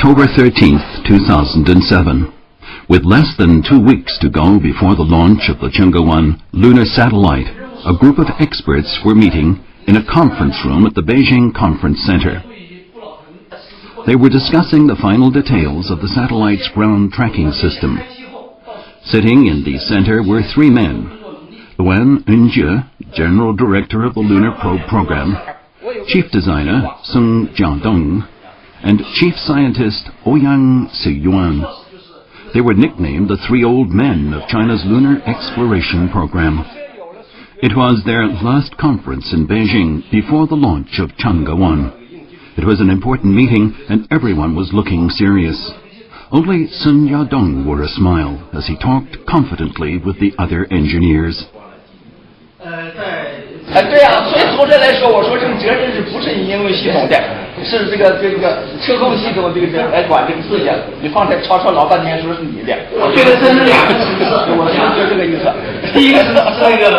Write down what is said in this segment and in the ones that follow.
October 13th, 2007. With less than 2 weeks to go before the launch of the Chang'e-1 lunar satellite, a group of experts were meeting in a conference room at the Beijing Conference Center. They were discussing the final details of the satellite's ground tracking system. Sitting in the center were 3 men: Luan Yunjie, General Director of the Lunar Probe Program, Chief Designer Sung Jiadong, and Chief Scientist Ouyang Siyuan. They were nicknamed the 3 old men of China's lunar exploration program. It was their last conference in Beijing before the launch of Chang'e-1. It was an important meeting and everyone was looking serious. Only Sun Yadong wore a smile as he talked confidently with the other engineers. 对啊，所以从这来说，我说这个责任是不是你应用系统的，是这个车控系统来管这个事情，你放在吵老半天说是你的，这个真是2个层次，我就这个意思。第一个是这个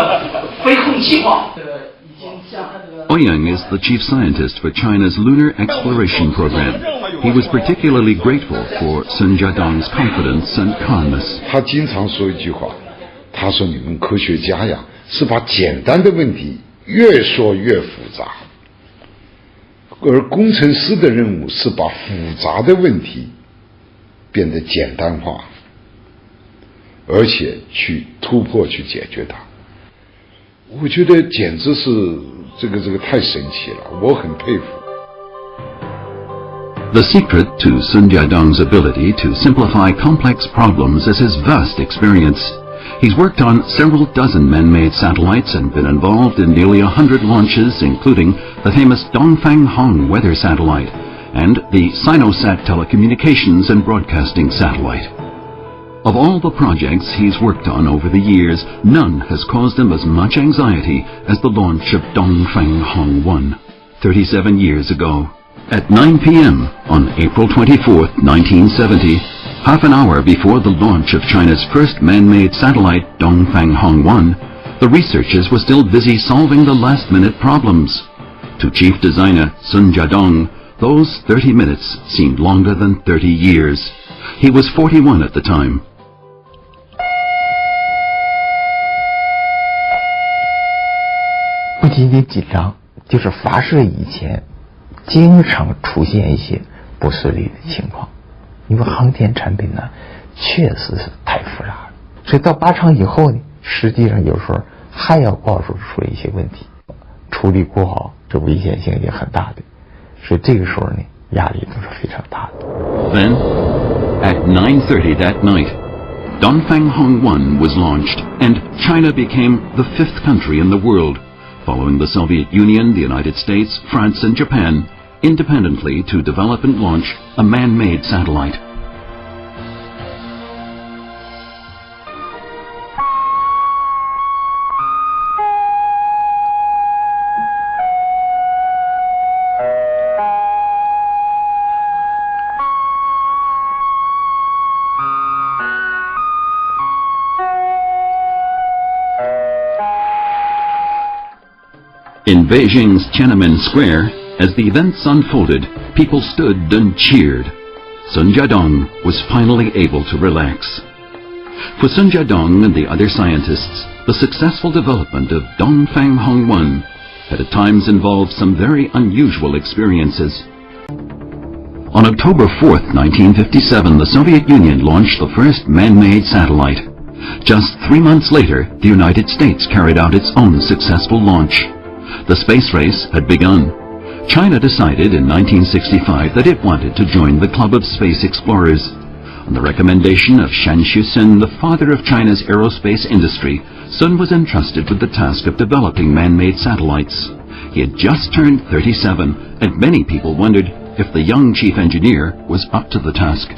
飞控气化。Ouyang is the chief scientist for China's lunar exploration program. He was particularly grateful for Sun Jiadong's confidence and calmness. 他经常说一句话，他说你们科学家呀，是把简单的问题越说越复杂，而工程师的任务是把复杂的问题变得简单化，而且去突破去解决它。我觉得简直是这个太神奇了，我很佩服。The secret to Sun Jiadong's ability to simplify complex problems is his vast experience. He's worked on several dozen man-made satellites and been involved in nearly 100 launches, including the famous Dongfang Hong weather satellite and the Sinosat telecommunications and broadcasting satellite. Of all the projects he's worked on over the years, none has caused him as much anxiety as the launch of Dongfang Hong 1, 37 years ago. At 9 p.m. on April 24, 1970, half an hour before the launch of China's first man-made satellite, Dongfang Hong 1, the researchers were still busy solving the last-minute problems. To Chief Designer Sun Jiadong, those 30 minutes seemed longer than 30 years. He was 41 at the time. 不仅仅紧张，就是发射以前经常出现一些不顺利的情况。因为航天产品呢，确实是太复杂了，所以到靶场以后呢，实际上有时候还要爆出一些问题，处理不好，这危险性也很大的，所以这个时候呢，压力都是非常大的。Then, at 9:30 that night, Dongfang Hong 1 was launched, and China became the 5th country in the world, following the Soviet Union, the United States, France and Japan, independently to develop and launch a man-made satellite. In Beijing's Tiananmen Square, as the events unfolded, people stood and cheered. Sun Jiadong was finally able to relax. For Sun Jiadong and the other scientists, the successful development of Dongfang Hong 1 had at times involved some very unusual experiences. On October 4th, 1957, the Soviet Union launched the first man-made satellite. Just 3 months later, the United States carried out its own successful launch. The space race had begun. China decided in 1965 that it wanted to join the Club of Space Explorers. On the recommendation of Shan Xusen, the father of China's aerospace industry, Sun was entrusted with the task of developing man-made satellites. He had just turned 37, and many people wondered if the young chief engineer was up to the task.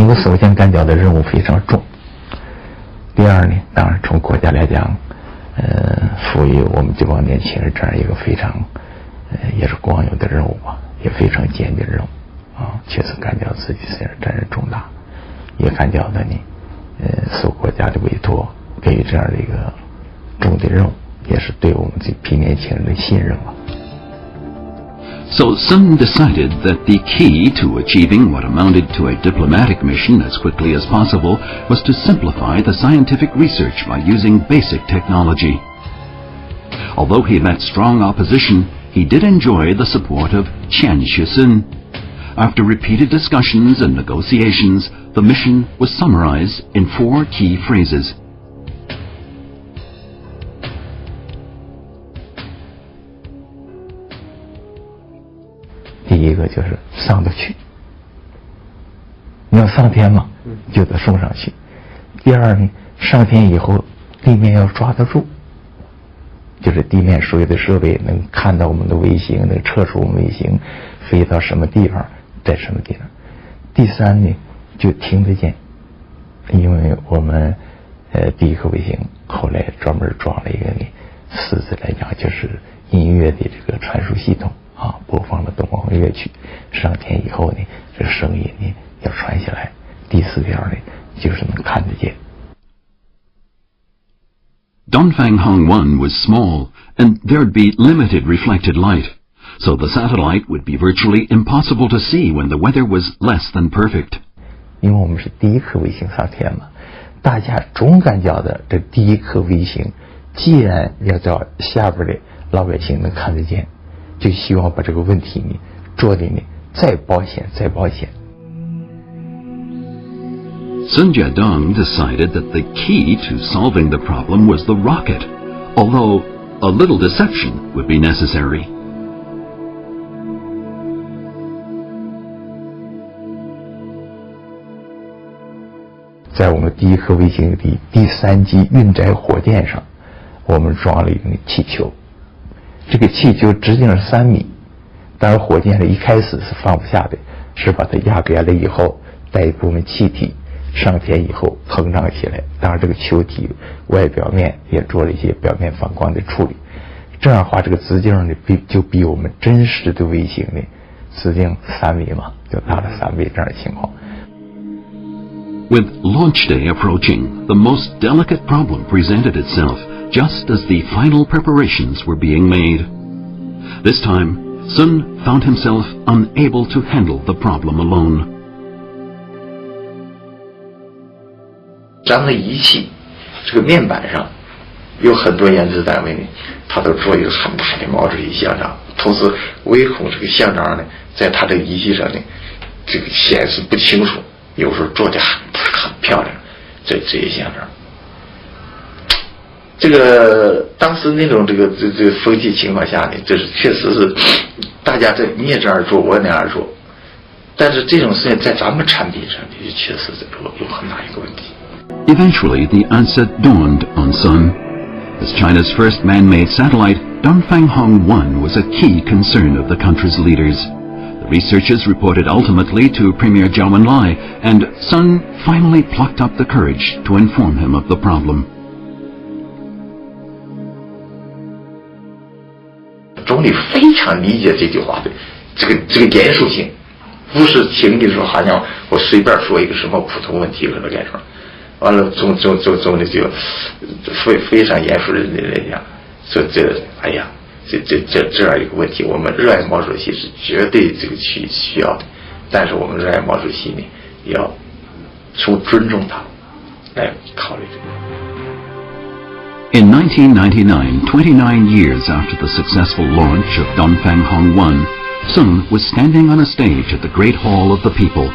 因为首先干掉的任务非常重，第二呢，当然从国家来讲，赋予我们这帮年轻人这样一个非常，也是光荣的任务吧，也非常艰巨的任务啊，确实干掉自己实际上责任重大。也干觉的呢，受国家的委托，给予这样的一个重的任务，也是对我们这批年轻人的信任吧。So Sun decided that the key to achieving what amounted to a diplomatic mission as quickly as possible was to simplify the scientific research by using basic technology. Although he met strong opposition, he did enjoy the support of Qian Shisun. After repeated discussions and negotiations, the mission was summarized in 4 key phrases. 第一个就是上得去，你要上天嘛，就得送上去。第二呢，上天以后，地面要抓得住，就是地面所有的设备能看到我们的卫星，能测出我们卫星飞到什么地方，在什么地方。第三呢，就听得见，因为我们第一颗卫星后来专门装了一个呢，实质来讲就是音乐的这个传输系统。播放了东方乐曲，上天以后呢，这个声音呢要传下来。第4条呢，就是能看得见。Dongfang 1 was small, and there'd be limited reflected light, so the satellite would be virtually impossible to see when the weather was less than perfect. 因为我们是第一颗卫星上天嘛，大家总感觉的这第一颗卫星，既然要叫下边的老百姓能看得见。就希望把这个问题呢做的呢再保险。Sun Jiadong decided that the key to solving the problem was the rocket, although a little deception would be necessary. 在我们第一颗卫星的第3级运载火箭上，我们装了一个气球。这个气球直径是3米，当然火箭是一开始是放不下的，是把它压扁了以后，带一部分气体上天以后膨胀起来。当然这个球体外表面也做了一些表面反光的处理，这样的话这个直径呢就比我们真实的卫星呢直径3米嘛，就大了3倍这样的情况。With launch day approaching, the most delicate problem presented itself just as the final preparations were being made. This time, Sun found himself unable to handle the problem alone. 咱们的仪器这个面板上有很多研制单位呢，他都做一个很大的毛主席像章，同时唯恐这个像章呢在他的仪器上呢这个显示不清楚，有时候做的很漂亮，这些像章。这个当时那种这个风气情况下呢，这是确实是大家你也这样做，我也那样做，但是这种事情在咱们产品上就确实是有很大一个问题。Eventually, the answer dawned on Sun. As China's first man-made satellite, Dongfang 1 was a key concern of the country's leaders. The researchers reported ultimately to Premier Zhou Enlai, and Sun finally plucked up the courage to inform him of the problem. 总理非常理解这句话的这个严肃性，不是轻易说好像我随便说一个什么普通问题可能改成，完了总理就非常严肃的来讲，说哎呀这样一个问题，我们热爱毛主席是绝对这个需要的，但是我们热爱毛主席呢，也要从尊重他来考虑这个。In 1999, 29 years after the successful launch of Dongfang 1, Sun was standing on a stage at the Great Hall of the People.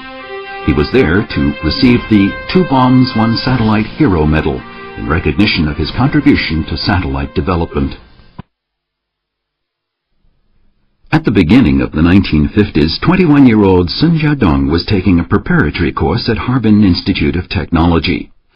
He was there to receive the 2 Bombs 1 Satellite Hero Medal in recognition of his contribution to satellite development. At the beginning of the 1950s, 21-year-old Sun Jiadong was taking a preparatory course at Harbin Institute of Technology.